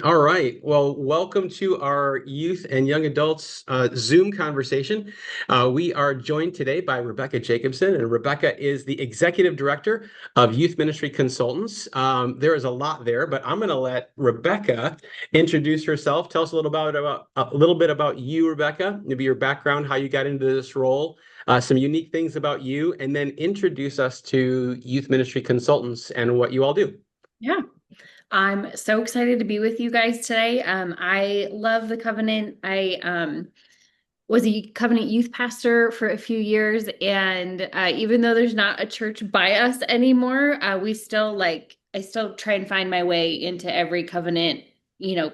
All right. Well, welcome to our youth and young adults Zoom conversation. We are joined today by Rebecca Jacobson, and Rebecca is the executive director of Youth Ministry Consultants. There is a lot there, but I'm going to let Rebecca introduce herself. Tell us a little bit about you, Rebecca, maybe your background, how you got into this role, some unique things about you, and then introduce us to Youth Ministry Consultants and what you all do. Yeah, I'm so excited to be with you guys today. I love the Covenant. I was a Covenant youth pastor for a few years, and even though there's not a church by us anymore, we still I still try and find my way into every Covenant,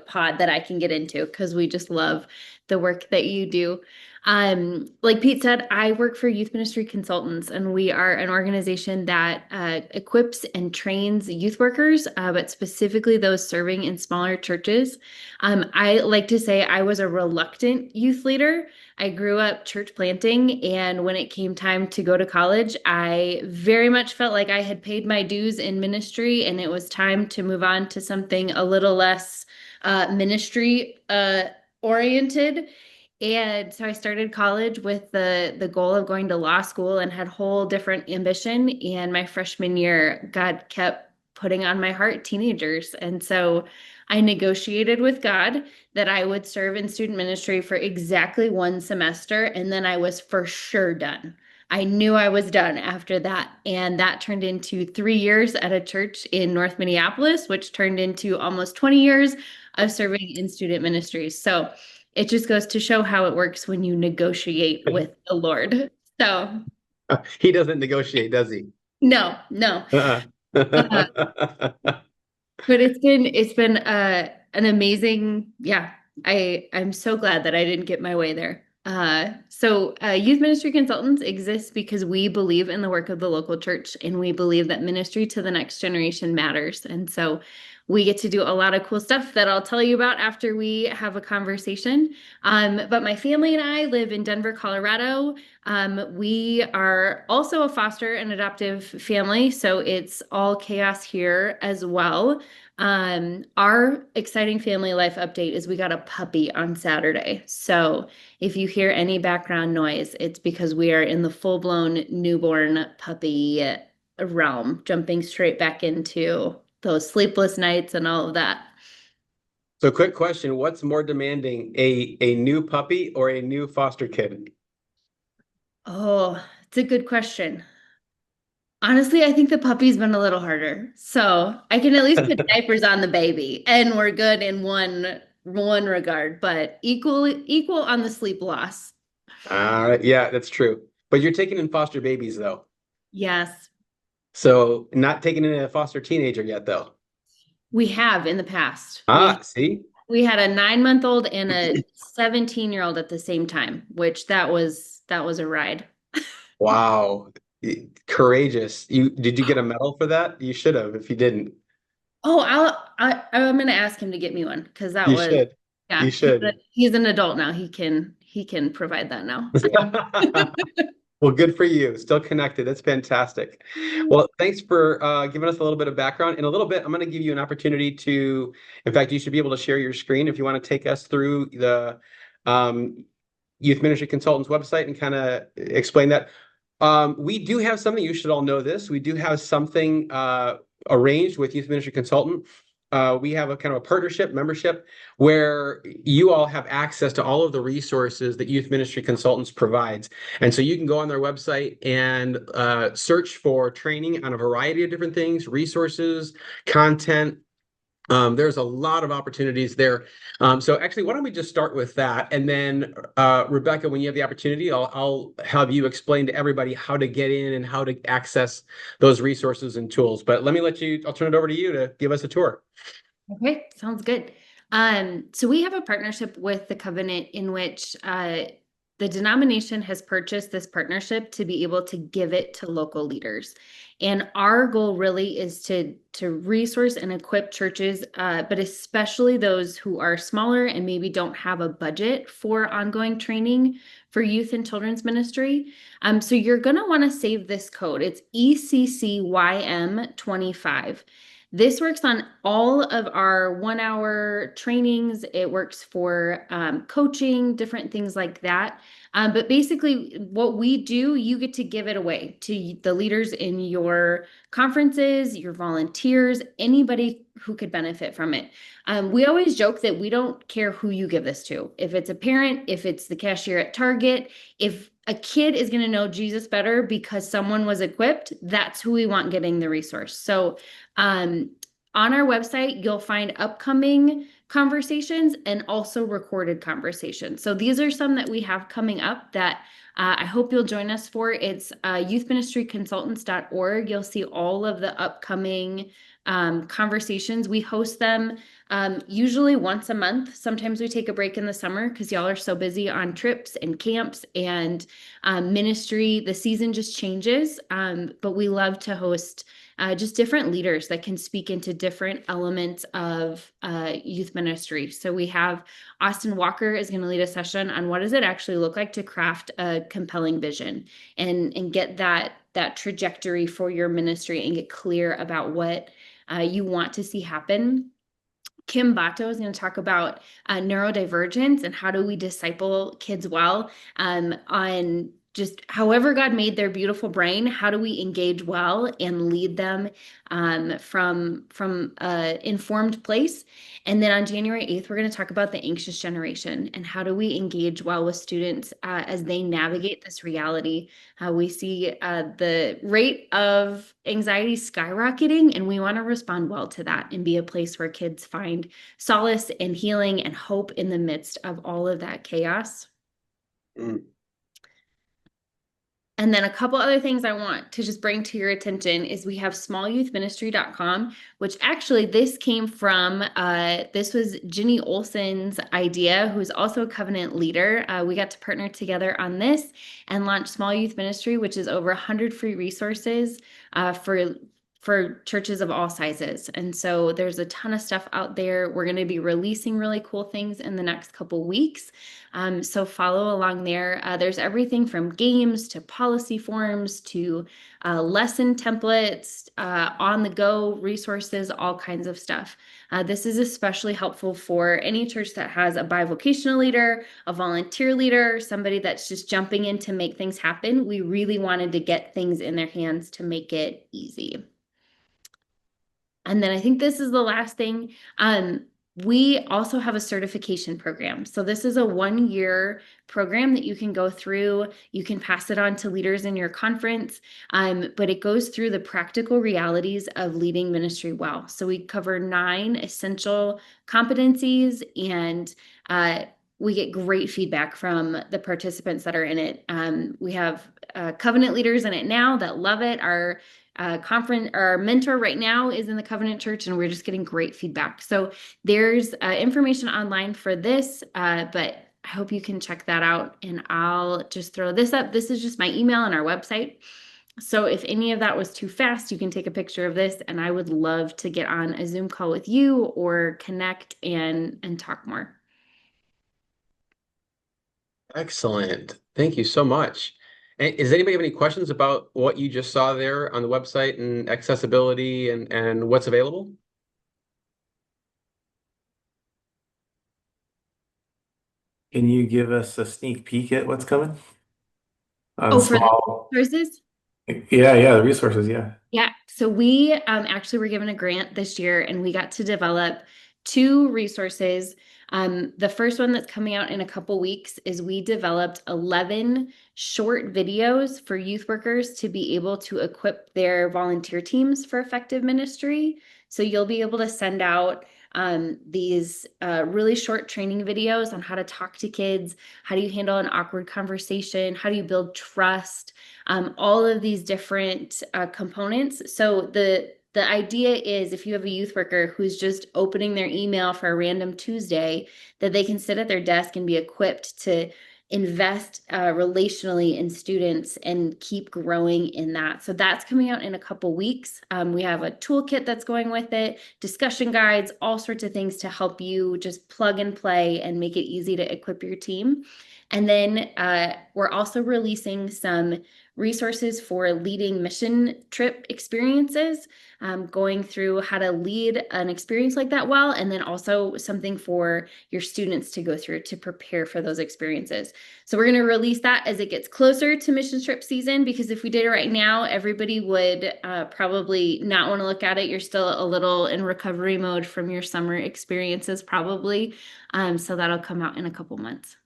pod that I can get into because we just love the work that you do. Like Pete said, I work for Youth Ministry Consultants, and we are an organization that equips and trains youth workers, but specifically those serving in smaller churches. I like to say I was a reluctant youth leader. I grew up church planting, and when it came time to go to college, I very much felt like I had paid my dues in ministry, and it was time to move on to something a little less ministry oriented. And so I started college with the goal of going to law school and had whole different ambition. And my freshman year, God kept putting on my heart teenagers. And so I negotiated with God that I would serve in student ministry for exactly one semester, and then I was for sure done. I knew I was done after that. And that turned into 3 years at a church in North Minneapolis, which turned into almost 20 years of serving in student ministries. So it just goes to show how it works when you negotiate with the Lord. So, He doesn't negotiate, does he? no, no. Uh-uh. Uh, but it's been an amazing, yeah. I'm so glad that I didn't get my way there. Youth ministry consultants exist because we believe in the work of the local church, and we believe that ministry to the next generation matters. And so we get to do a lot of cool stuff that I'll tell you about after we have a conversation. But my family and I live in Denver, Colorado. We are also a foster and adoptive family, so it's all chaos here as well. Our exciting family life update is we got a puppy on Saturday. So if you hear any background noise, it's because we are in the full-blown newborn puppy realm, jumping straight back into those sleepless nights and all of that. So, quick question: what's more demanding, a new puppy or a new foster kid? Oh, it's a good question. Honestly, I think the puppy's been a little harder. So I can at least put diapers on the baby, and we're good in one regard, but equal on the sleep loss. Yeah, that's true. But you're taking in foster babies, though. Yes, So, not taking in a foster teenager yet, though. we have in the past. We See? we had a 9 month old and a 17-year-old at the same time, which that was a ride. Wow. Courageous. Did you get a medal for that? You should have if you didn't. Oh, I'm gonna ask him to get me one because that You was, should. You yeah, should. he's an adult now. He can provide that now. Well, good for you. Still connected. That's fantastic. Well, thanks for giving us a little bit of background. In a little bit, I'm going to give you an opportunity to, in fact, you should be able to share your screen if you want to take us through the um, Youth Ministry Consultants website and kind of explain that. We do have something, you should all know this. We do have something arranged with Youth Ministry Consultant. We have a kind of a partnership membership where you all have access to all of the resources that Youth Ministry Consultants provides. And so you can go on their website and search for training on a variety of different things, resources, content. There's a lot of opportunities there. So actually, why don't we just start with that? And then, Rebecca, when you have the opportunity, I'll have you explain to everybody how to get in and how to access those resources and tools. But I'll turn it over to you to give us a tour. Okay, sounds good. So we have a partnership with the Covenant in which the denomination has purchased this partnership to be able to give it to local leaders. And our goal really is to resource and equip churches, but especially those who are smaller and maybe don't have a budget for ongoing training for youth and children's ministry. So you're going to want to save this code. It's ECCYM25. This works on all of our 1 hour trainings. It works for coaching, different things like that. But basically, what we do, you get to give it away to the leaders in your conferences, your volunteers, anybody who could benefit from it. We always joke that we don't care who you give this to. If it's a parent, if it's the cashier at Target, if a kid is going to know Jesus better because someone was equipped, that's who we want getting the resource. So, on our website, you'll find upcoming conversations and also recorded conversations. So these are some that we have coming up that I hope you'll join us for. It's youthministryconsultants.org. You'll see all of the upcoming conversations. We host them usually once a month. Sometimes we take a break in the summer because y'all are so busy on trips and camps and ministry. The season just changes, but we love to host just different leaders that can speak into different elements of youth ministry. So we have Austin Walker is going to lead a session on what does it actually look like to craft a compelling vision and get that trajectory for your ministry and get clear about what you want to see happen. Kim Bato is going to talk about neurodivergence and how do we disciple kids well on just however God made their beautiful brain, how do we engage well and lead them from an informed place. And then on January 8th, we're going to talk about the anxious generation and how do we engage well with students as they navigate this reality. We see the rate of anxiety skyrocketing, and we want to respond well to that and be a place where kids find solace and healing and hope in the midst of all of that chaos. Mm. And then a couple other things I want to just bring to your attention is we have smallyouthministry.com, which actually this came from, this was Ginny Olson's idea, who's also a covenant leader. We got to partner together on this and launch Small Youth Ministry, which is over 100 free resources for churches of all sizes. And so there's a ton of stuff out there. We're going to be releasing really cool things in the next couple weeks. So follow along there. There's everything from games to policy forms to lesson templates, on the go resources, all kinds of stuff. This is especially helpful for any church that has a bivocational leader, a volunteer leader, somebody that's just jumping in to make things happen. We really wanted to get things in their hands to make it easy. And then I think this is the last thing. We also have a certification program. So this is a 1-year program that you can go through. You can pass it on to leaders in your conference, but it goes through the practical realities of leading ministry well. So we cover 9 essential competencies, and we get great feedback from the participants that are in it. We have covenant leaders in it now that love it. Our mentor right now is in the Covenant Church, and we're just getting great feedback. So there's information online for this, but I hope you can check that out, and I'll just throw this up. This is just my email on our website. So if any of that was too fast, you can take a picture of this, and I would love to get on a Zoom call with you or connect and talk more. Excellent. Thank you so much. And does anybody have any questions about what you just saw there on the website and accessibility and what's available? Can you give us a sneak peek at what's coming on Oh, for the small? resources? Yeah, the resources, yeah. Yeah, so we actually were given a grant this year, and we got to develop 2 resources. The first one that's coming out in a couple weeks is we developed 11 short videos for youth workers to be able to equip their volunteer teams for effective ministry. So you'll be able to send out these really short training videos on how to talk to kids, how do you handle an awkward conversation, how do you build trust, all of these different components. So the idea is if you have a youth worker who's just opening their email for a random Tuesday, that they can sit at their desk and be equipped to invest relationally in students and keep growing in that. So that's coming out in a couple weeks. We have a toolkit that's going with it, discussion guides, all sorts of things to help you just plug and play and make it easy to equip your team. And then we're also releasing some resources for leading mission trip experiences, going through how to lead an experience like that well, and then also something for your students to go through to prepare for those experiences. So we're going to release that as it gets closer to mission trip season, because if we did it right now, everybody would probably not want to look at it. You're still a little in recovery mode from your summer experiences probably. So that'll come out in a couple months.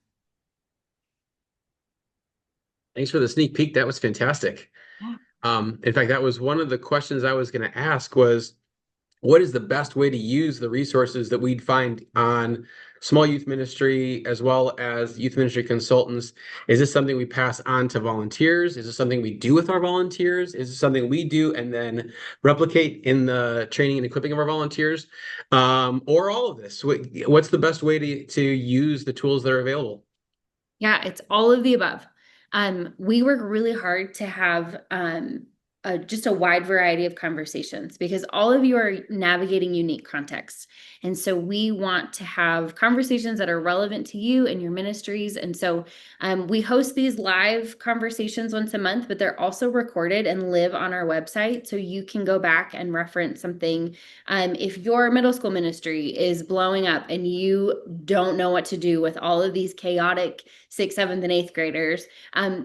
Thanks for the sneak peek. That was fantastic. Yeah. In fact, that was one of the questions I was going to ask was, what is the best way to use the resources that we'd find on small youth ministry as well as youth ministry consultants? Is this something we pass on to volunteers? Is this something we do with our volunteers? Is this something we do and then replicate in the training and equipping of our volunteers? Or all of this? What's the best way to use the tools that are available? Yeah, it's all of the above. We work really hard to have just a wide variety of conversations, because all of you are navigating unique contexts. And so we want to have conversations that are relevant to you and your ministries. And so we host these live conversations once a month, but they're also recorded and live on our website. So you can go back and reference something. If your middle school ministry is blowing up and you don't know what to do with all of these chaotic 6th, 7th, and 8th graders,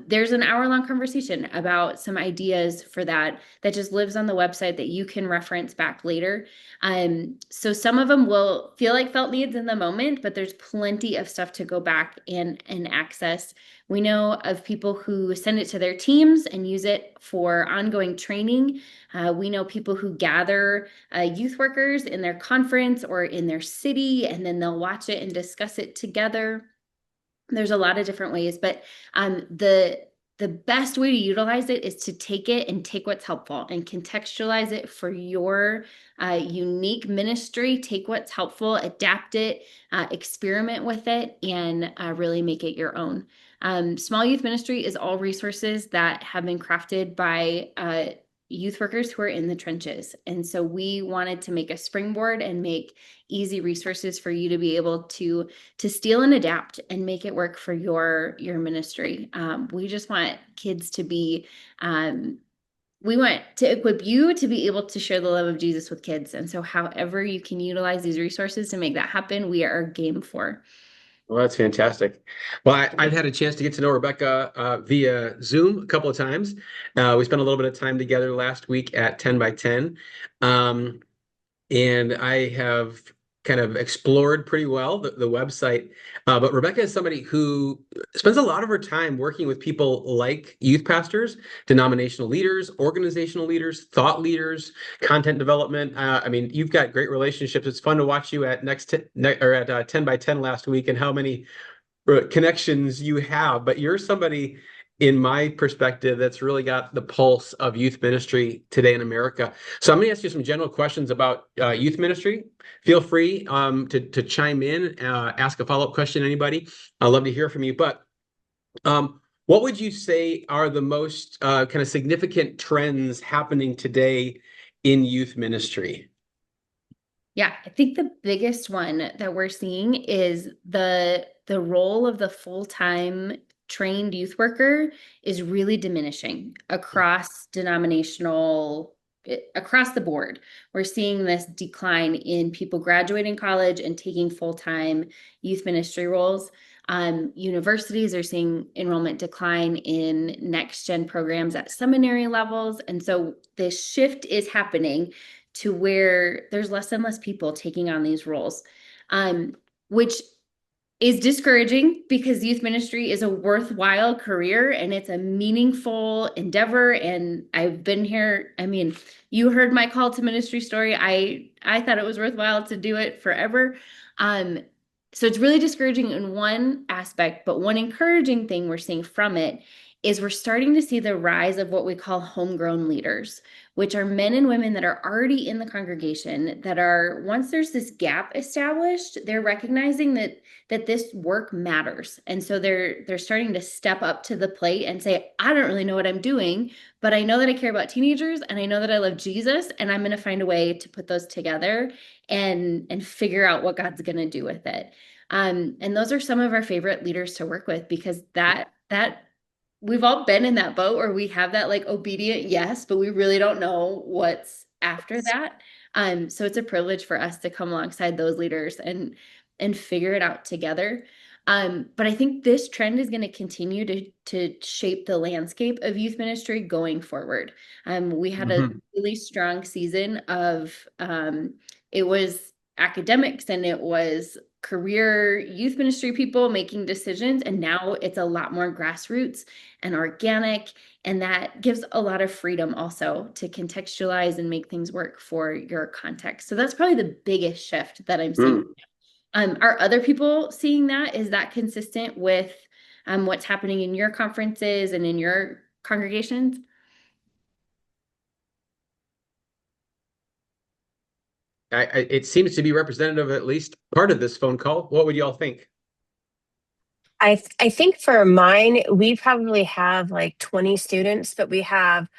there's an hour-long conversation about some ideas for that just lives on the website that you can reference back later. So some of them will feel like felt needs in the moment, but there's plenty of stuff to go back and access. We know of people who send it to their teams and use it for ongoing training. We know people who gather youth workers in their conference or in their city, and then they'll watch it and discuss it together. There's a lot of different ways, but the best way to utilize it is to take it and take what's helpful and contextualize it for your unique ministry. Take what's helpful, adapt it, experiment with it, and really make it your own. Small youth ministry is all resources that have been crafted by youth workers who are in the trenches. And so we wanted to make a springboard and make easy resources for you to be able to steal and adapt and make it work for your ministry. We just want kids to be we want to equip you to be able to share the love of Jesus with kids. And so however you can utilize these resources to make that happen, we are game for. Well, that's fantastic. Well, I've had a chance to get to know Rebecca via Zoom a couple of times. We spent a little bit of time together last week at 10 by 10. And I have kind of explored pretty well the website. But Rebecca is somebody who spends a lot of her time working with people like youth pastors, denominational leaders, organizational leaders, thought leaders, content development. I mean, you've got great relationships. It's fun to watch you at at 10 by 10 last week and how many connections you have. But you're somebody, in my perspective, that's really got the pulse of youth ministry today in America. So I'm going to ask you some general questions about youth ministry. Feel free to chime in, ask a follow-up question, anybody. I'd love to hear from you. But what would you say are the most kind of significant trends happening today in youth ministry? Yeah, I think the biggest one that we're seeing is the role of the full-time trained youth worker is really diminishing across across the board. We're seeing this decline in people graduating college and taking full-time youth ministry roles. Universities are seeing enrollment decline in next gen programs at seminary levels. And so this shift is happening to where there's less and less people taking on these roles, which is discouraging, because youth ministry is a worthwhile career and it's a meaningful endeavor. And I've been here. I mean, you heard my call to ministry story. I thought it was worthwhile to do it forever. So it's really discouraging in one aspect, but one encouraging thing we're seeing from it is we're starting to see the rise of what we call homegrown leaders, which are men and women that are already in the congregation, that are, once there's this gap established, they're recognizing that this work matters. And so they're starting to step up to the plate and say, I don't really know what I'm doing, but I know that I care about teenagers and I know that I love Jesus, and I'm going to find a way to put those together and figure out what God's going to do with it. And those are some of our favorite leaders to work with, because that we've all been in that boat where we have that like obedient yes, but we really don't know what's after that. So it's a privilege for us to come alongside those leaders and figure it out together. But I think this trend is going to continue to shape the landscape of youth ministry going forward. We had a Mhm. really strong season of it was academics and it was career youth ministry people making decisions, and now it's a lot more grassroots and organic, and that gives a lot of freedom also to contextualize and make things work for your context. So that's probably the biggest shift that I'm seeing. Mm. Are other people seeing that? Is that consistent with what's happening in your conferences and in your congregations? It seems to be representative of at least part of this phone call. What would y'all think? I think for mine, we probably have like 20 students, but we have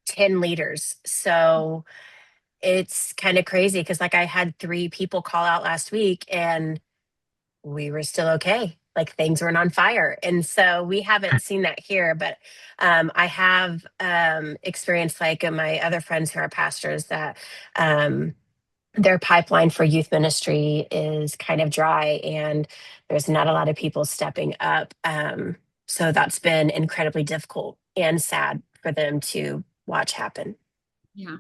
10 leaders. So it's kind of crazy because like I had 3 people call out last week and we were still okay. Like things weren't on fire. And so we haven't seen that here, but I have experienced like my other friends who are pastors that their pipeline for youth ministry is kind of dry and there's not a lot of people stepping up. So that's been incredibly difficult and sad for them to watch happen. Yeah.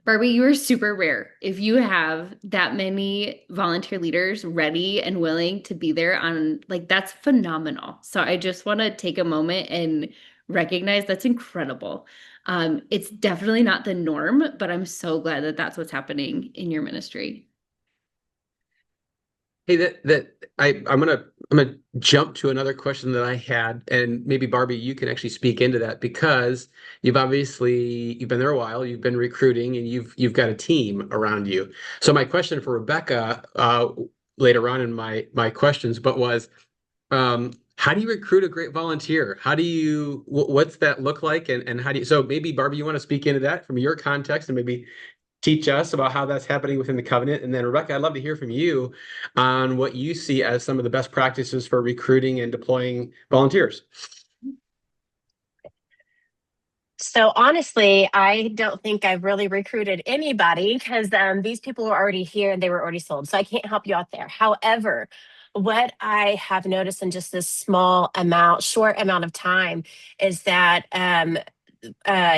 Barbie, you are super rare. If you have that many volunteer leaders ready and willing to be there on, like, that's phenomenal. So I just want to take a moment and recognize that's incredible. It's definitely not the norm, but I'm so glad that that's what's happening in your ministry. Hey, I'm gonna jump to another question that I had, and maybe Barbie, you can actually speak into that because you've been there a while, you've been recruiting, and you've got a team around you. So my question for Rebecca, later on in my questions, but was, how do you recruit a great volunteer? How do you what's that look like, and how do you? So maybe Barbie, you want to speak into that from your context, and maybe teach us about how that's happening within the covenant. And then Rebecca, I'd love to hear from you on what you see as some of the best practices for recruiting and deploying volunteers. So honestly, I don't think I've really recruited anybody because these people were already here and they were already sold. So I can't help you out there. However, what I have noticed in just this short amount of time is that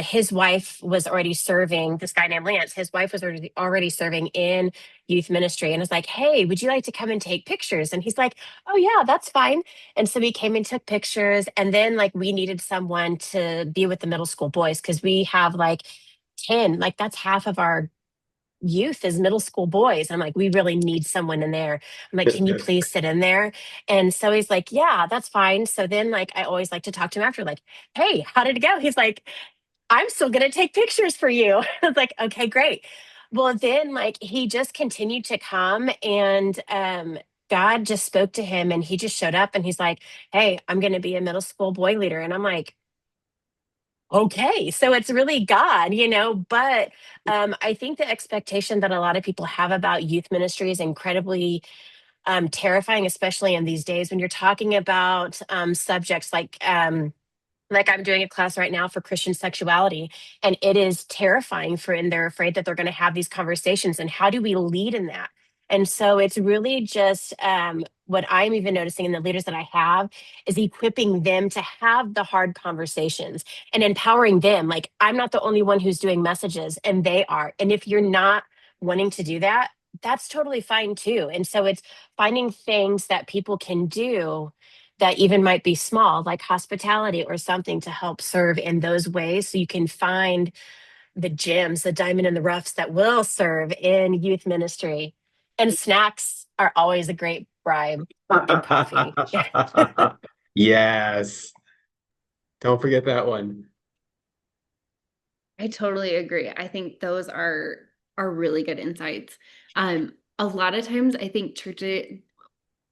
his wife was already serving, this guy named Lance, his wife was already serving in youth ministry and was like, hey, would you like to come and take pictures? And he's like, oh yeah, that's fine. And so we came and took pictures. And then like we needed someone to be with the middle school boys because we have like 10, like that's half of our youth is middle school boys. I'm like, we really need someone in there. I'm like, can you please sit in there? And so he's like, yeah, that's fine. So then like I always like to talk to him after, like, hey, how did it go? He's like, I'm still gonna take pictures for you. I was like, okay, great. Well, then like he just continued to come and God just spoke to him and he just showed up and he's like, hey, I'm gonna be a middle school boy leader. And I'm like, okay, so it's really God, but I think the expectation that a lot of people have about youth ministry is incredibly terrifying, especially in these days when you're talking about subjects like I'm doing a class right now for Christian sexuality, and it is terrifying and they're afraid that they're going to have these conversations. And how do we lead in that? And so it's really just what I'm even noticing in the leaders that I have is equipping them to have the hard conversations and empowering them. Like, I'm not the only one who's doing messages, and they are. And if you're not wanting to do that, that's totally fine too. And so it's finding things that people can do that even might be small, like hospitality or something to help serve in those ways. So you can find the gems, the diamond in the roughs that will serve in youth ministry. And snacks are always a great bribe and coffee. Yes, don't forget that one. I totally agree. I think those are really good insights. A lot of times I think churches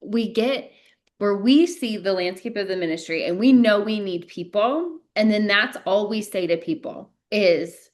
we get where we see the landscape of the ministry and we know we need people, and then that's all we say to people is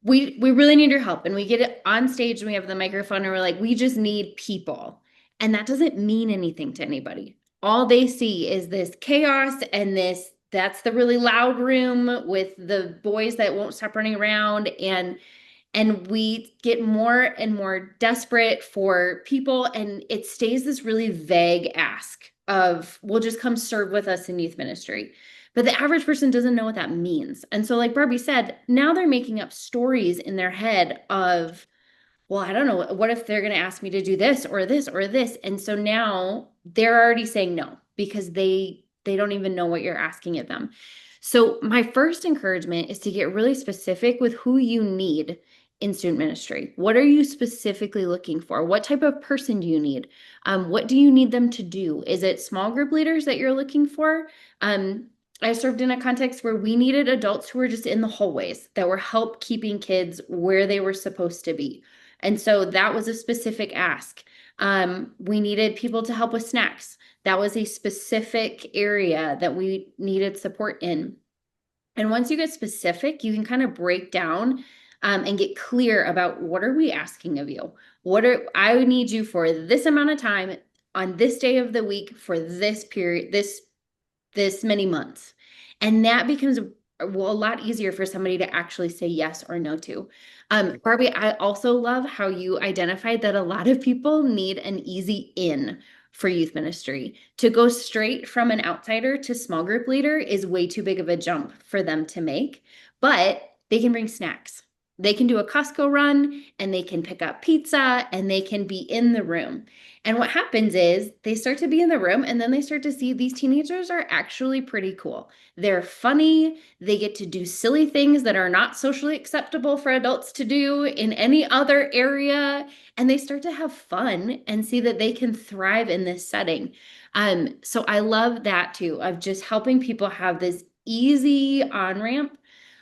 we really need your help, and we get it on stage and we have the microphone and we're like, we just need people, and that doesn't mean anything to anybody. All they see is this chaos and this that's the really loud room with the boys that won't stop running around. And we get more and more desperate for people, and it stays this really vague ask of, well, just come serve with us in youth ministry. But the average person doesn't know what that means. And so, like Barbie said, now they're making up stories in their head of, well, I don't know, what if they're going to ask me to do this or this or this? And so now they're already saying no because they don't even know what you're asking of them. So my first encouragement is to get really specific with who you need in student ministry. What are you specifically looking for? What type of person do you need? What do you need them to do? Is it small group leaders that you're looking for? I served in a context where we needed adults who were just in the hallways that were help keeping kids where they were supposed to be. And so that was a specific ask. We needed people to help with snacks. That was a specific area that we needed support in. And once you get specific, you can kind of break down and get clear about what are we asking of you? I need you for this amount of time on this day of the week for this period, this many months. And that becomes a lot easier for somebody to actually say yes or no to. Barbie, I also love how you identified that a lot of people need an easy in for youth ministry. To go straight from an outsider to small group leader is way too big of a jump for them to make, but they can bring snacks. They can do a Costco run and they can pick up pizza and they can be in the room. And what happens is they start to be in the room and then they start to see these teenagers are actually pretty cool. They're funny. They get to do silly things that are not socially acceptable for adults to do in any other area. And they start to have fun and see that they can thrive in this setting. So I love that too, of just helping people have this easy on-ramp.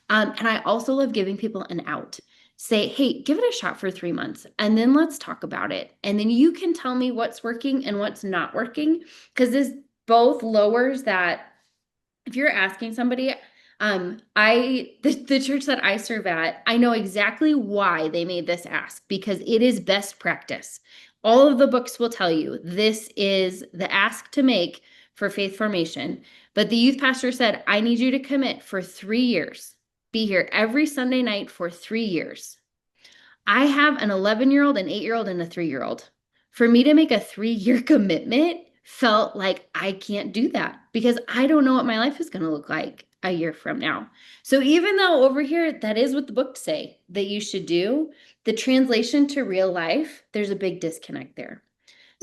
And I also love giving people an out. Say, hey, give it a shot for 3 months and then let's talk about it. And then you can tell me what's working and what's not working, because this both lowers that. If you're asking somebody, the church that I serve at, I know exactly why they made this ask, because it is best practice. All of the books will tell you this is the ask to make for faith formation. But the youth pastor said, I need you to commit for 3 years. Be here every Sunday night for 3 years. I have an 11-year-old, an 8-year-old, and a 3-year-old. For me to make a 3-year commitment felt like I can't do that because I don't know what my life is going to look like a year from now. So even though over here, that is what the books say that you should do, the translation to real life, there's a big disconnect there.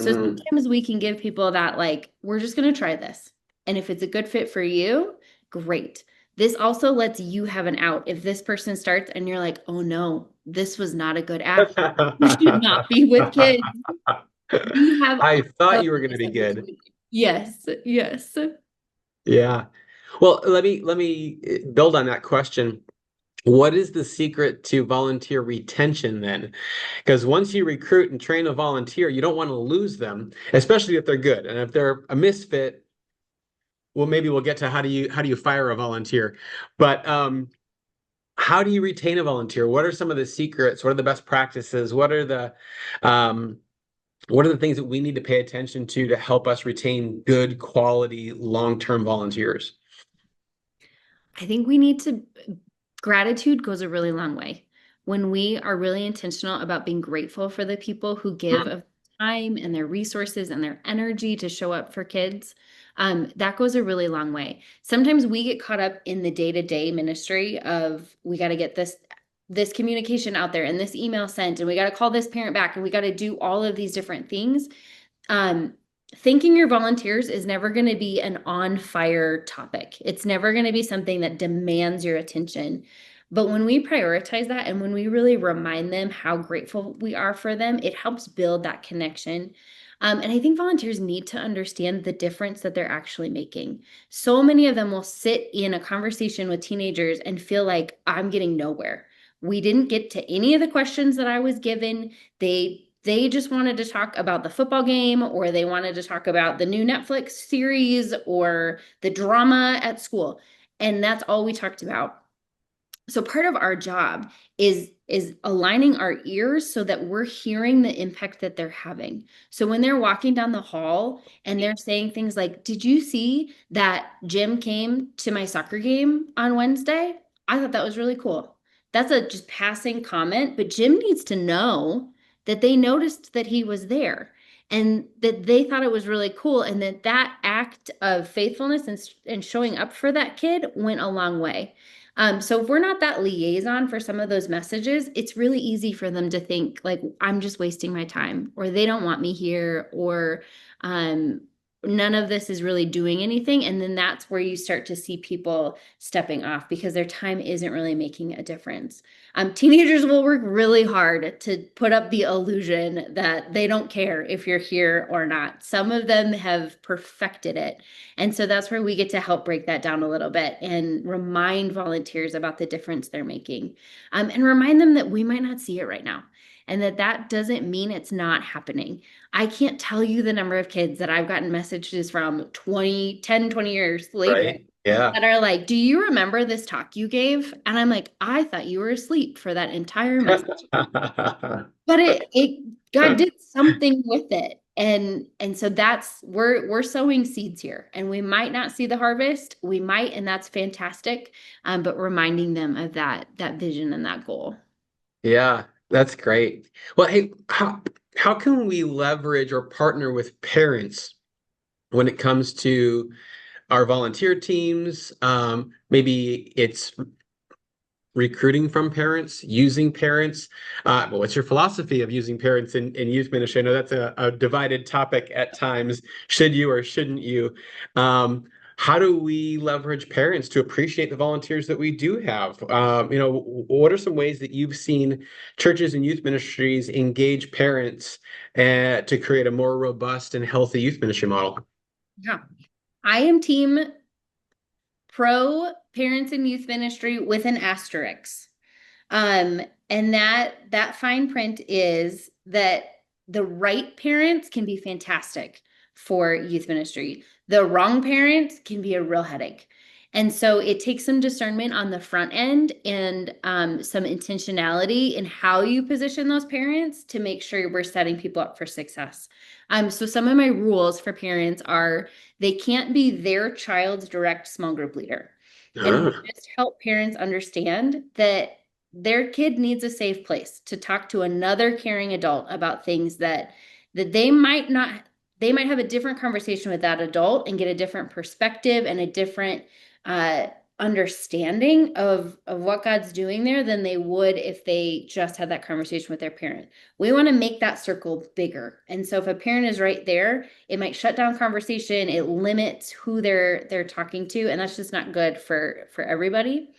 So sometimes we can give people that, like, we're just going to try this. And if it's a good fit for you, great. This also lets you have an out. If this person starts and you're like, oh no, this was not a good app. You should not be with kids. You have I thought you were going to be good. Yes, yes. Yeah. Well, let me build on that question. What is the secret to volunteer retention then? Because once you recruit and train a volunteer, you don't want to lose them, especially if they're good. And if they're a misfit, well, maybe we'll get to how do you fire a volunteer. But how do you retain a volunteer? What are some of the secrets? What are the best practices? What are the things that we need to pay attention to help us retain good quality long-term volunteers? I think gratitude goes a really long way. When we are really intentional about being grateful for the people who give of time and their resources and their energy to show up for kids, that goes a really long way. Sometimes we get caught up in the day-to-day ministry of, we got to get this communication out there and this email sent, and we got to call this parent back, and we got to do all of these different things. Thanking your volunteers is never going to be an on-fire topic. It's never going to be something that demands your attention. But when we prioritize that and when we really remind them how grateful we are for them, it helps build that connection. And I think volunteers need to understand the difference that they're actually making. So many of them will sit in a conversation with teenagers and feel like, I'm getting nowhere. We didn't get to any of the questions that I was given. They just wanted to talk about the football game, or they wanted to talk about the new Netflix series or the drama at school. And that's all we talked about. So part of our job is aligning our ears so that we're hearing the impact that they're having. So when they're walking down the hall and they're saying things like, "Did you see that Jim came to my soccer game on Wednesday? I thought that was really cool." That's a just passing comment, but Jim needs to know that they noticed that he was there and that they thought it was really cool, and that that act of faithfulness and showing up for that kid went a long way. So if we're not that liaison for some of those messages, it's really easy for them to think like I'm just wasting my time, or they don't want me here, or um, none of this is really doing anything. And then that's where you start to see people stepping off because their time isn't really making a difference. Teenagers will work really hard to put up the illusion that they don't care if you're here or not. Some of them have perfected it. And so that's where we get to help break that down a little bit and remind volunteers about the difference they're making, and remind them that we might not see it right now and that that doesn't mean it's not happening. I can't tell you the number of kids that I've gotten messages from 20 years later Right. Yeah. that are like, "Do you remember this talk you gave?" And I'm like, "I thought you were asleep for that entire message." But it God did something with it. And so that's we're sowing seeds here, and we might not see the harvest. We might, and that's fantastic. But reminding them of that vision and that goal. Yeah, that's great. Well, hey, how can we leverage or partner with parents when it comes to our volunteer teams? Maybe it's recruiting from parents, using parents. But what's your philosophy of using parents in youth ministry? I know that's a divided topic at times. Should you or shouldn't you? How do we leverage parents to appreciate the volunteers that we do have? What are some ways that you've seen churches and youth ministries engage parents to create a more robust and healthy youth ministry model? Yeah. I am team pro parents and youth ministry with an asterisk. And that fine print is that the right parents can be fantastic for youth ministry. The wrong parents can be a real headache. And so it takes some discernment on the front end and some intentionality in how you position those parents to make sure we're setting people up for success. So some of my rules for parents are they can't be their child's direct small group leader. And we Ah, just help parents understand that their kid needs a safe place to talk to another caring adult about things that they might not they might have a different conversation with that adult and get a different perspective and a different uh understanding of what God's doing there than they would if they just had that conversation with their parent. We want to make that circle bigger. And so if a parent is right there, it might shut down conversation, it limits who they're talking to, and that's just not good for everybody.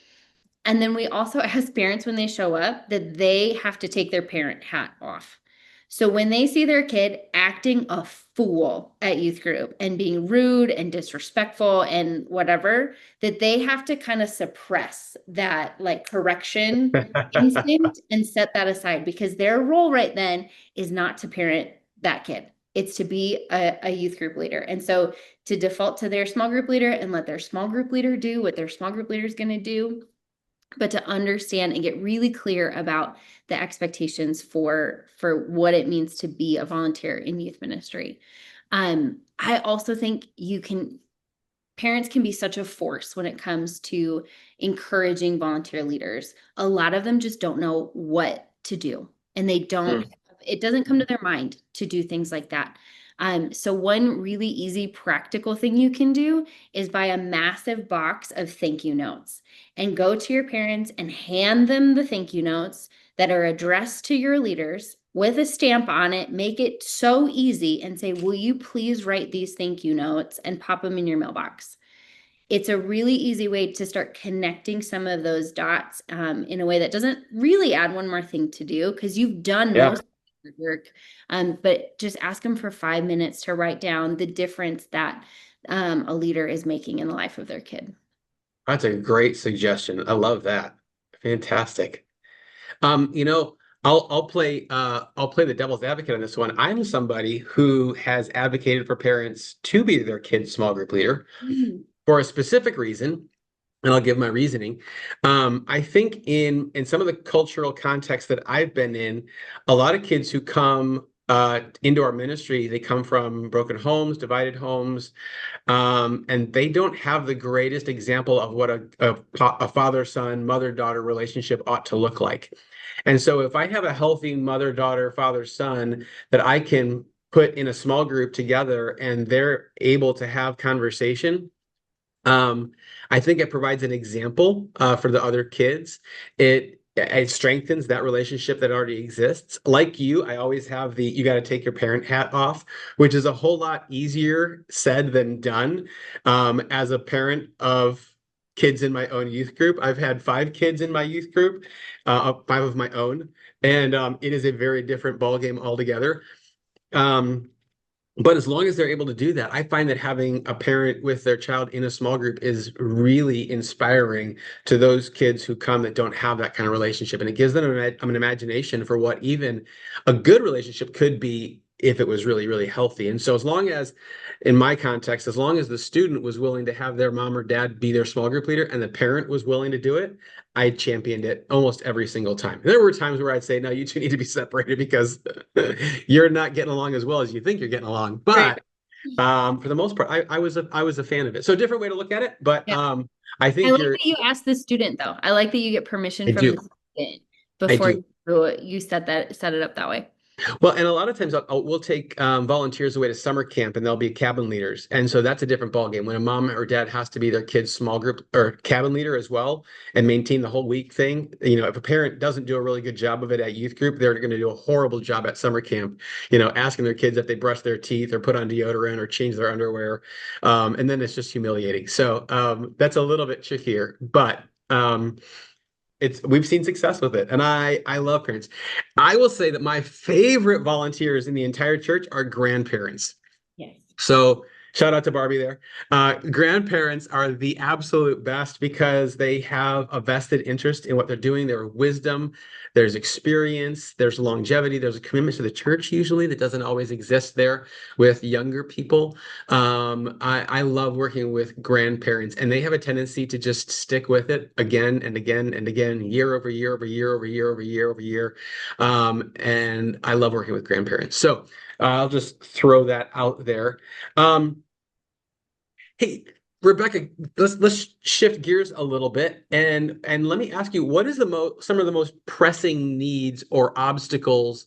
And then we also ask parents when they show up that they have to take their parent hat off. So when they see their kid acting a fool at youth group and being rude and disrespectful and whatever, that they have to kind of suppress that like correction instinct and set that aside because their role right then is not to parent that kid. It's to be a youth group leader. And so to default to their small group leader and let their small group leader do what their small group leader is going to do, but to understand and get really clear about the expectations for what it means to be a volunteer in youth ministry. I also think parents can be such a force when it comes to encouraging volunteer leaders. A lot of them just don't know what to do, and it doesn't come to their mind to do things like that. So one really easy practical thing you can do is buy a massive box of thank you notes and go to your parents and hand them the thank you notes that are addressed to your leaders with a stamp on it. Make it so easy and say, "Will you please write these thank you notes and pop them in your mailbox?" It's a really easy way to start connecting some of those dots in a way that doesn't really add one more thing to do because you've done yeah. most of the work. But just ask them for 5 minutes to write down the difference that a leader is making in the life of their kid. That's a great suggestion. I love that. Fantastic. I'll play the devil's advocate on this one. I'm somebody who has advocated for parents to be their kid's small group leader Mm. for a specific reason. and I'll give my reasoning. I think in some of the cultural contexts that I've been in, a lot of kids who come into our ministry, they come from broken homes, divided homes, and they don't have the greatest example of what a father-son, mother-daughter relationship ought to look like. And so if I have a healthy mother-daughter, father-son that I can put in a small group together and they're able to have conversation, I think it provides an example for the other kids. It strengthens that relationship that already exists. Like you, I always have the you got to take your parent hat off, which is a whole lot easier said than done. As a parent of kids in my own youth group, I've had 5 kids in my youth group, 5 of my own, and it is a very different ballgame altogether. Um, but as long as they're able to do that, I find that having a parent with their child in a small group is really inspiring to those kids who come that don't have that kind of relationship. And it gives them an imagination for what even a good relationship could be if it was really, really healthy. And so as long as, in my context, as long as the student was willing to have their mom or dad be their small group leader and the parent was willing to do it, I championed it almost every single time. There were times where I'd say, no, you two need to be separated because you're not getting along as well as you think you're getting along. But for the most part, I was a fan of it. So different way to look at it, but Yeah. I I think like that you asked the student though. I like that you get permission I from the do. student I before do. you set it up that way. Well, and a lot of times we'll take volunteers away to summer camp and they'll be cabin leaders. And so that's a different ballgame when a mom or dad has to be their kid's small group or cabin leader as well and maintain the whole week thing. You know, if a parent doesn't do a really good job of it at youth group, they're going to do a horrible job at summer camp, you know, asking their kids if they brush their teeth or put on deodorant or change their underwear. And then it's just humiliating. So that's a little bit trickier, but we've seen success with it, and I love parents. I will say that my favorite volunteers in the entire church are grandparents. Yes. So shout out to Barbie there. Grandparents are the absolute best because they have a vested interest in what they're doing. There's wisdom, there's experience, there's longevity, there's a commitment to the church usually that doesn't always exist there with younger people. I love working with grandparents, and they have a tendency to just stick with it again and again and again, year over year over year over year over year over year. And I love working with grandparents. So I'll just throw that out there. Um, hey, Rebecca, let's shift gears a little bit and let me ask you, what is some of the most pressing needs or obstacles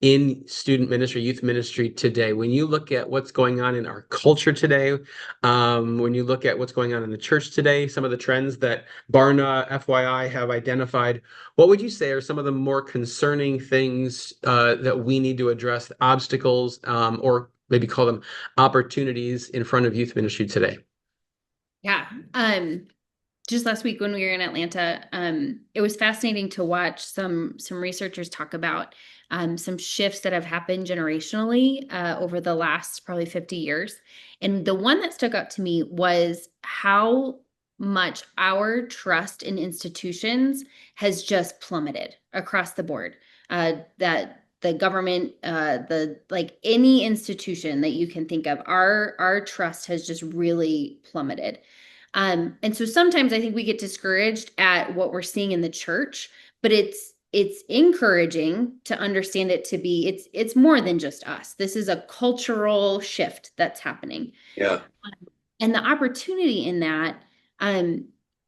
in student ministry, youth ministry today? When you look at what's going on in our culture today, when you look at what's going on in the church today, some of the trends that Barna, FYI, have identified, what would you say are some of the more concerning things that we need to address, obstacles, or maybe call them opportunities in front of youth ministry today? Yeah. Just last week when we were in Atlanta, it was fascinating to watch some researchers talk about some shifts that have happened generationally over the last probably 50 years. And the one that stuck out to me was how much our trust in institutions has just plummeted across the board. That the government, the like any institution that you can think of, our trust has just really plummeted. And so sometimes I think we get discouraged at what we're seeing in the church, but it's encouraging to understand it to be it's more than just us. This is a cultural shift that's happening. Yeah. And the opportunity in that,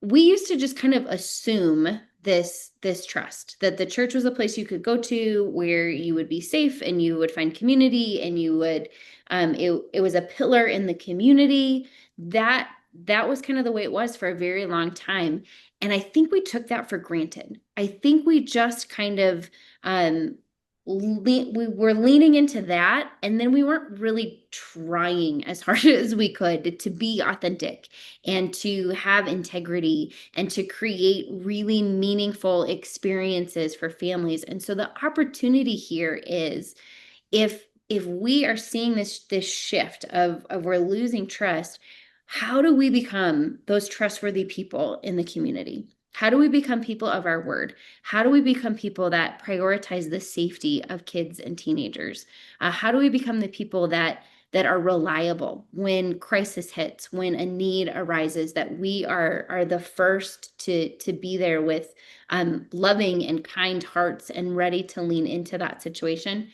we used to just kind of assume this trust that the church was a place you could go to where you would be safe and you would find community and you would it was a pillar in the community that was kind of the way it was for a very long time. And I think we took that for granted. I think we just kind of we were leaning into that, and then we weren't really trying as hard as we could to be authentic and to have integrity and to create really meaningful experiences for families. And so the opportunity here is if we are seeing this shift of we're losing trust, how do we become those trustworthy people in the community? How do we become people of our word? How do we become people that prioritize the safety of kids and teenagers? How do we become the people that that are reliable when crisis hits, when a need arises, that we are the first to be there with loving and kind hearts and ready to lean into that situation.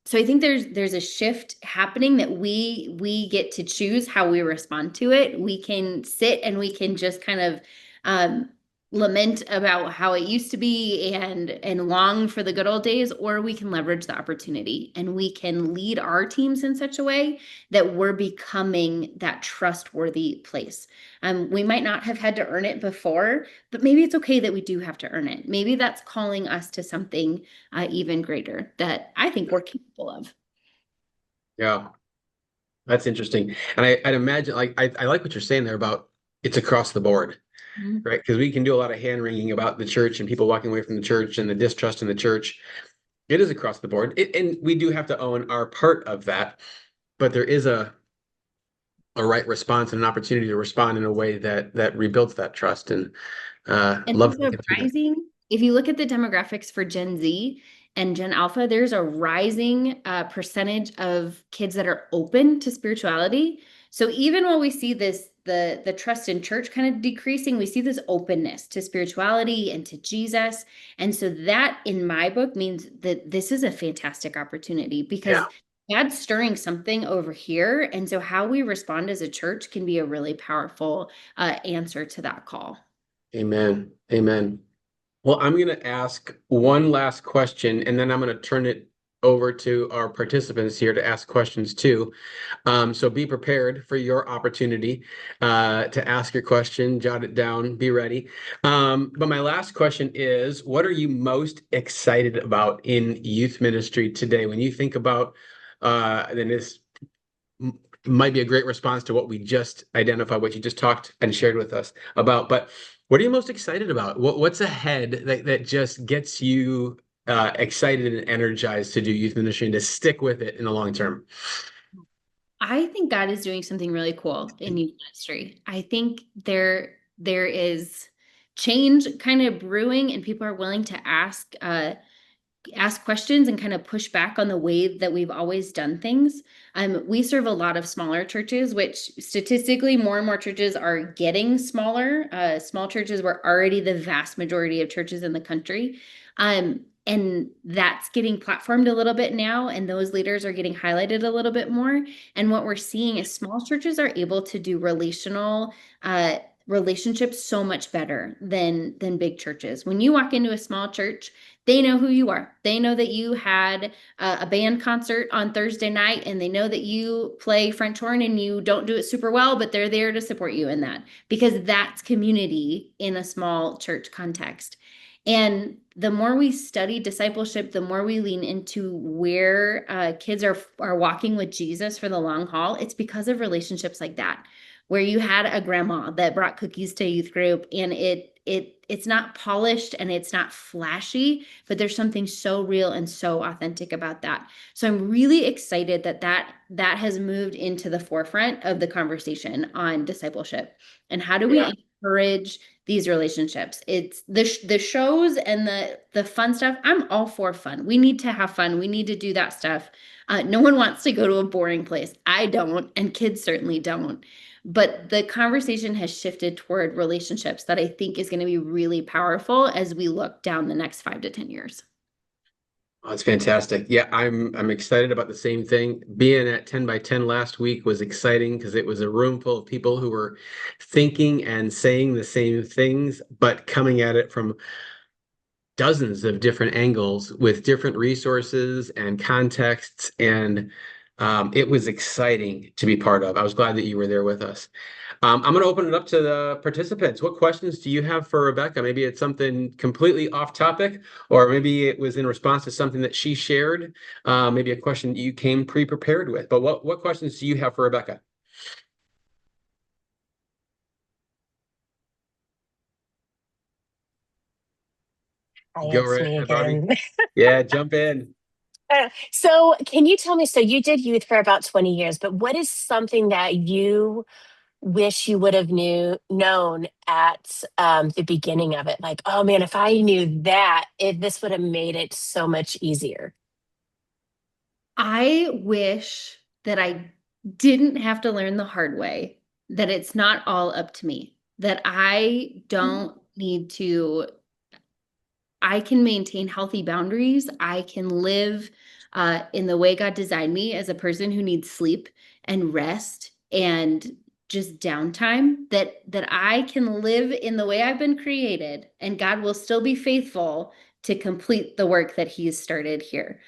So I think there's a shift happening that we get to choose how we respond to it. We can sit and we can just kind of um, lament about how it used to be and long for the good old days, or we can leverage the opportunity and we can lead our teams in such a way that we're becoming that trustworthy place. We might not have had to earn it before, but maybe it's okay that we do have to earn it. Maybe that's calling us to something even greater that I think we're capable of. Yeah, that's interesting. And I'd imagine, like, I like what you're saying there about it's across the board, Mhm. right? Because we can do a lot of hand wringing about the church and people walking away from the church and the distrust in the church. It is across the board. And we do have to own our part of that, but there is a right response and an opportunity to respond in a way that rebuilds that trust. And And love there's a thinking through that. rising, if you look at the demographics for Gen Z and Gen Alpha, there's a rising percentage of kids that are open to spirituality. So even while we see this, the trust in church kind of decreasing, we see this openness to spirituality and to Jesus. And so that, in my book, means that this is a fantastic opportunity because Yeah. God's stirring something over here. And so how we respond as a church can be a really powerful answer to that call. Amen. Amen. Well, I'm going to ask one last question, and then I'm going to turn it over to our participants here to ask questions too. So be prepared for your opportunity to ask your question, jot it down, be ready. But my last question is, what are you most excited about in youth ministry today? When you think about, then this might be a great response to what we just identified, what you just talked and shared with us about. But what are you most excited about? What's ahead that just gets you excited and energized to do youth ministry and to stick with it in the long term? I think God is doing something really cool in youth ministry. I think there is change kind of brewing, and people are willing to ask questions and kind of push back on the way that we've always done things. We serve a lot of smaller churches, which statistically more and more churches are getting smaller. Small churches were already the vast majority of churches in the country. And that's getting platformed a little bit now, and those leaders are getting highlighted a little bit more. And what we're seeing is small churches are able to do relationships so much better than big churches. When you walk into a small church, they know who you are. They know that you had a band concert on Thursday night, and they know that you play French horn and you don't do it super well, but they're there to support you in that because that's community in a small church context. And the more we study discipleship, the more we lean into where kids are walking with Jesus for the long haul. It's because of relationships like that, where you had a grandma that brought cookies to a youth group, and it's not polished and it's not flashy, but there's something so real and so authentic about that. So I'm really excited that has moved into the forefront of the conversation on discipleship and how do we encourage these relationships. It's the shows and the fun stuff. I'm all for fun. We need to have fun. We need to do that stuff. No one wants to go to a boring place. I don't, and kids certainly don't. But the conversation has shifted toward relationships that I think is going to be really powerful as we look down the next 5 to 10 years. Oh, that's fantastic. Yeah, I'm excited about the same thing. Being at 10 by 10 last week was exciting because it was a room full of people who were thinking and saying the same things, but coming at it from dozens of different angles with different resources and contexts. And it was exciting to be part of. I was glad that you were there with us. I'm going to open it up to the participants. What questions do you have for Rebecca? Maybe it's something completely off topic, or maybe it was in response to something that she shared. Maybe a question you came pre-prepared with. But what questions do you have for Rebecca? Hi, Go it's right me ahead, Barbie. again. Yeah, jump in. So, can you tell me? So, you did youth for about 20 years, but what is something that you wish you would have known at the beginning of it? Like, oh man, if I knew that, this would have made it so much easier. I wish that I didn't have to learn the hard way, that it's not all up to me, that I don't need to, I can maintain healthy boundaries. I can live in the way God designed me as a person who needs sleep and rest and just downtime, that I can live in the way I've been created, and God will still be faithful to complete the work that He's started here.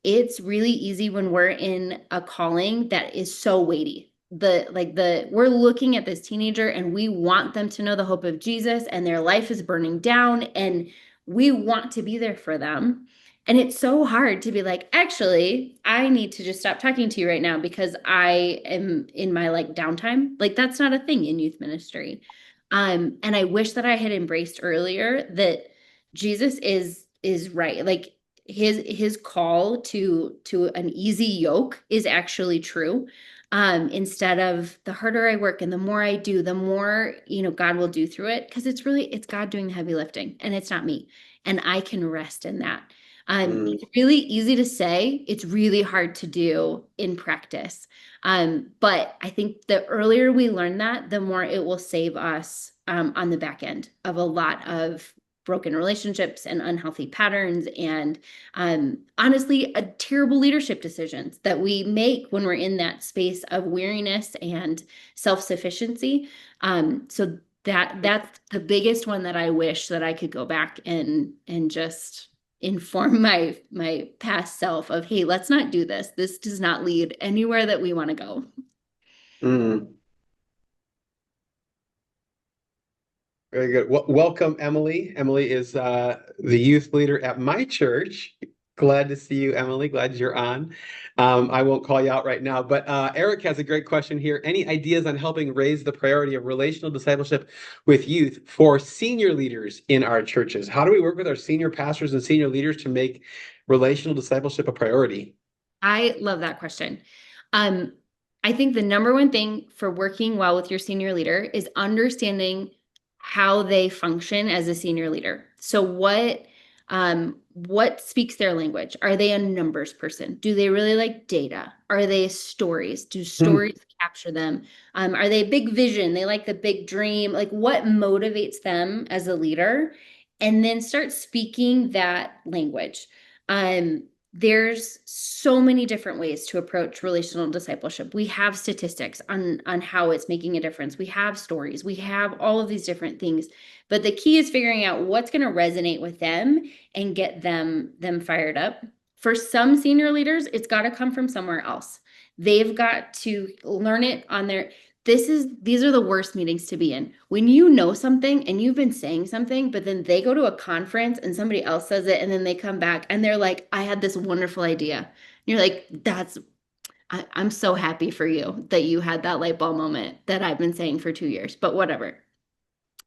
It's really easy when we're in a calling that is so weighty. We're looking at this teenager and we want them to know the hope of Jesus, and their life is burning down, and we want to be there for them. And it's so hard to be like, actually, I need to just stop talking to you right now because I am in my like downtime. Like that's not a thing in youth ministry. And I wish that I had embraced earlier that Jesus is right. Like his call to an easy yoke is actually true. Instead of the harder I work and the more I do, the more, God will do through it. Because it's God doing the heavy lifting and it's not me. And I can rest in that. It's really easy to say, it's really hard to do in practice. But I think the earlier we learn that, the more it will save us on the back end of a lot of broken relationships and unhealthy patterns and honestly terrible leadership decisions that we make when we're in that space of weariness and self-sufficiency. So that's the biggest one that I wish that I could go back and just inform my past self of, hey, let's not do this. This does not lead anywhere that we want to go. Mm. Very good. Welcome, Emily. Emily is the youth leader at my church. Glad to see you, Emily. Glad you're on. I won't call you out right now, but Eric has a great question here. Any ideas on helping raise the priority of relational discipleship with youth for senior leaders in our churches? How do we work with our senior pastors and senior leaders to make relational discipleship a priority? I love that question. I think the number one thing for working well with your senior leader is understanding how they function as a senior leader. So what speaks their language? Are they a numbers person? Do they really like data? Are they stories? Do stories capture them? Are they big vision? They like the big dream. Like what motivates them as a leader? And then start speaking that language. There's so many different ways to approach relational discipleship. We have statistics on how it's making a difference. We have stories. We have all of these different things. But the key is figuring out what's going to resonate with them and get them fired up. For some senior leaders, it's got to come from somewhere else. They've got to learn it on their these are the worst meetings to be in. When you know something and you've been saying something, but then they go to a conference and somebody else says it, and then they come back and they're like, I had this wonderful idea. And you're like, I'm so happy for you that you had that light bulb moment that I've been saying for 2 years, but whatever.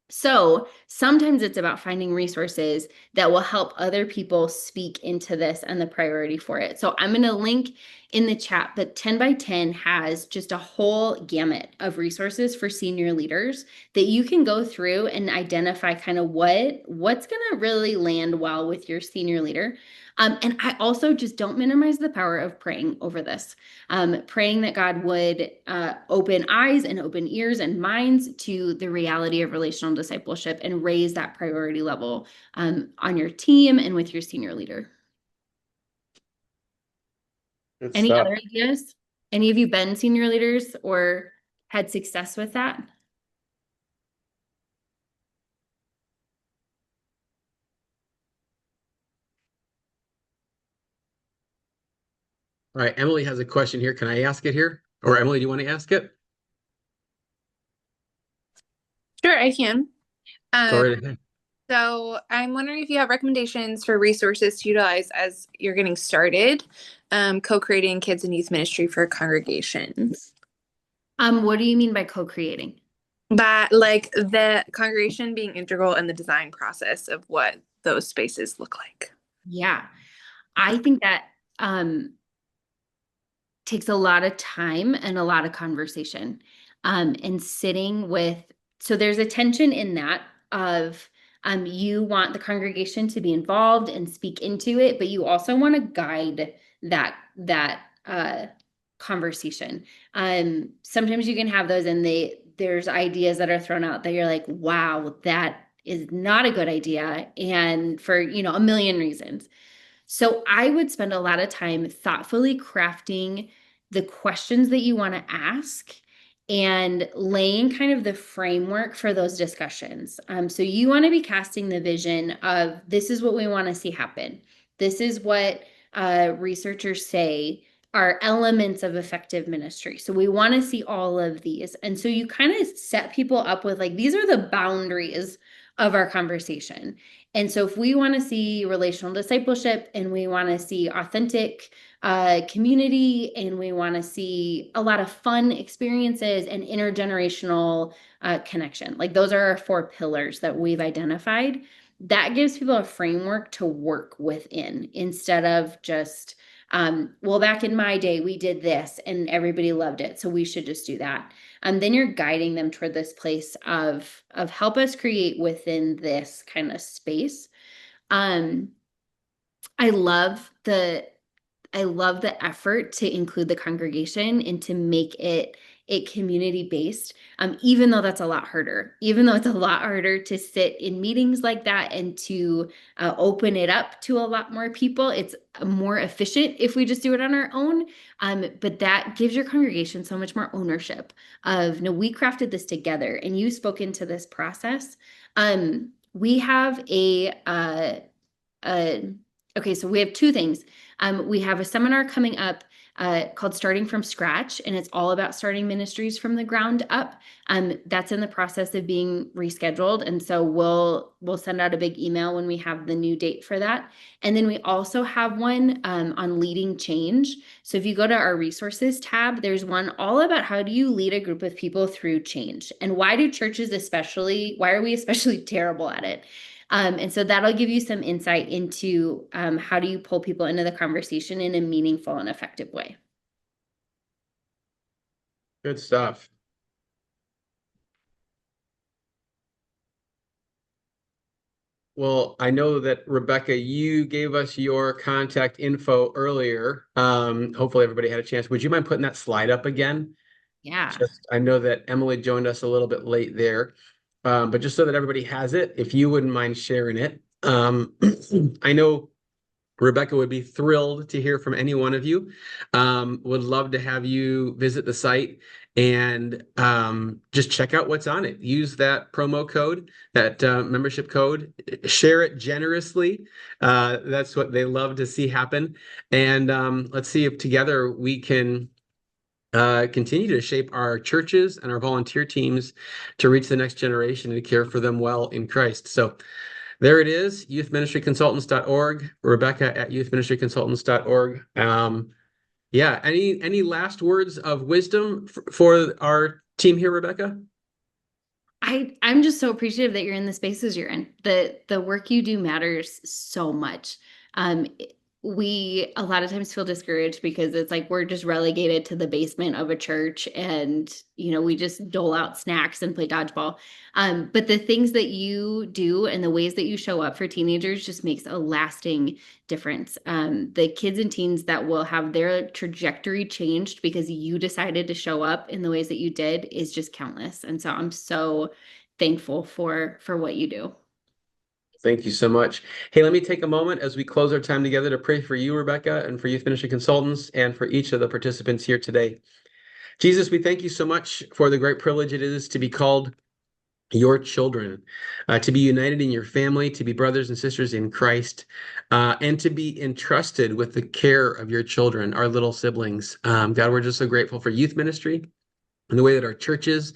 So sometimes it's about finding resources that will help other people speak into this and the priority for it. So I'm going to link in the chat, but 10 by 10 has just a whole gamut of resources for senior leaders that you can go through and identify kind of what's going to really land well with your senior leader. And I also just don't minimize the power of praying over this. Praying that God would open eyes and open ears and minds to the reality of relational discipleship and raise that priority level on your team and with your senior leader. Good Any stuff. other ideas? Any of you been senior leaders or had success with that? All right, Emily has a question here. Can I ask it here? Or Emily, do you want to ask it? Sure, I can. Go right ahead. So I'm wondering if you have recommendations for resources to utilize as you're getting started, co-creating kids and youth ministry for congregations. What do you mean by co-creating? But like the congregation being integral in the design process of what those spaces look like. Yeah, I think that takes a lot of time and a lot of conversation and sitting with, so there's a tension in that of you want the congregation to be involved and speak into it, but you also want to guide that conversation. Sometimes you can have those and there's ideas that are thrown out that you're like, wow, that is not a good idea. And for, a million reasons. So I would spend a lot of time thoughtfully crafting the questions that you want to ask and laying kind of the framework for those discussions. So you want to be casting the vision of this is what we want to see happen. This is what researchers say are elements of effective ministry. So we want to see all of these. And so you kind of set people up with like, these are the boundaries of our conversation. And so if we want to see relational discipleship and we want to see authentic community and we want to see a lot of fun experiences and intergenerational connection, like those are our 4 pillars that we've identified. That gives people a framework to work within instead of just, well, back in my day, we did this and everybody loved it, so we should just do that. Then you're guiding them toward this place of help us create within this kind of space. I love the effort to include the congregation and to make it community based, even though that's a lot harder, even though it's a lot harder to sit in meetings like that and to open it up to a lot more people. It's more efficient if we just do it on our own. But that gives your congregation so much more ownership of, no, we crafted this together and you spoke into this process. We have okay, so we have 2 things. We have a seminar coming up called Starting from Scratch, and it's all about starting ministries from the ground up. That's in the process of being rescheduled, and so we'll send out a big email when we have the new date for that. And then we also have one on leading change. So if you go to our resources tab, there's one all about how do you lead a group of people through change, and why are we especially terrible at it? And so that'll give you some insight into how do you pull people into the conversation in a meaningful and effective way. Good stuff. Well, I know that Rebecca, you gave us your contact info earlier. Hopefully everybody had a chance. Would you mind putting that slide up again? Yeah. I know that Emily joined us a little bit late there, but just so that everybody has it, if you wouldn't mind sharing it. I know Rebecca would be thrilled to hear from any one of you. Would love to have you visit the site and just check out what's on it. Use that promo code, that membership code, share it generously. That's what they love to see happen. And let's see if together we can continue to shape our churches and our volunteer teams to reach the next generation and care for them well in Christ. So there it is, youthministryconsultants.org, Rebecca at youthministryconsultants.org. Yeah, any last words of wisdom for our team here, Rebecca? I'm just so appreciative that you're in the spaces you're in. The work you do matters so much. We a lot of times feel discouraged because it's like we're just relegated to the basement of a church and we just dole out snacks and play dodgeball. But the things that you do and the ways that you show up for teenagers just makes a lasting difference. The kids and teens that will have their trajectory changed because you decided to show up in the ways that you did is just countless. And so I'm so thankful for what you do. Thank you so much. Hey, let me take a moment as we close our time together to pray for you, Rebecca, and for Youth Ministry Consultants, and for each of the participants here today. Jesus, we thank you so much for the great privilege it is to be called your children, to be united in your family, to be brothers and sisters in Christ, and to be entrusted with the care of your children, our little siblings. God, we're just so grateful for youth ministry and the way that our churches,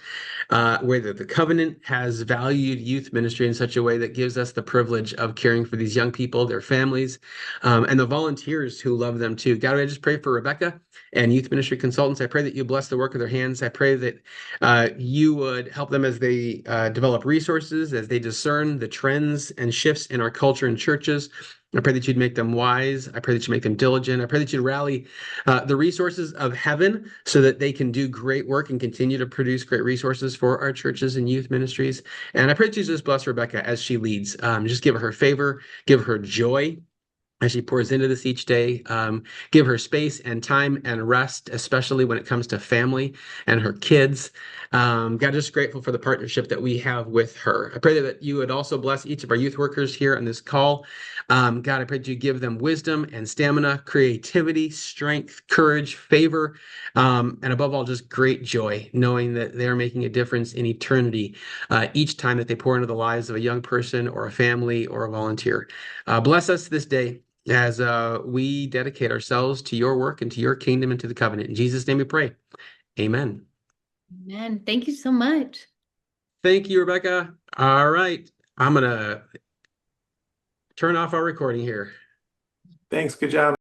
way that the covenant has valued youth ministry in such a way that gives us the privilege of caring for these young people, their families, and the volunteers who love them too. God, I just pray for Rebecca and Youth Ministry Consultants. I pray that you bless the work of their hands. I pray that you would help them as they develop resources, as they discern the trends and shifts in our culture and churches. I pray that you'd make them wise. I pray that you make them diligent. I pray that you'd rally the resources of heaven so that they can do great work and continue to produce great resources for our churches and youth ministries. And I pray that you just bless Rebecca as she leads. Just give her favor, give her joy, as she pours into this each day. Give her space and time and rest, especially when it comes to family and her kids. God, just grateful for the partnership that we have with her. I pray that you would also bless each of our youth workers here on this call. God, I pray that you give them wisdom and stamina, creativity, strength, courage, favor, and above all, just great joy, knowing that they're making a difference in eternity each time that they pour into the lives of a young person or a family or a volunteer. Bless us this day as we dedicate ourselves to your work and to your kingdom and to the covenant. In Jesus' name we pray. Amen. Amen. Thank you so much. Thank you, Rebecca. All right. I'm going to turn off our recording here. Thanks. Good job.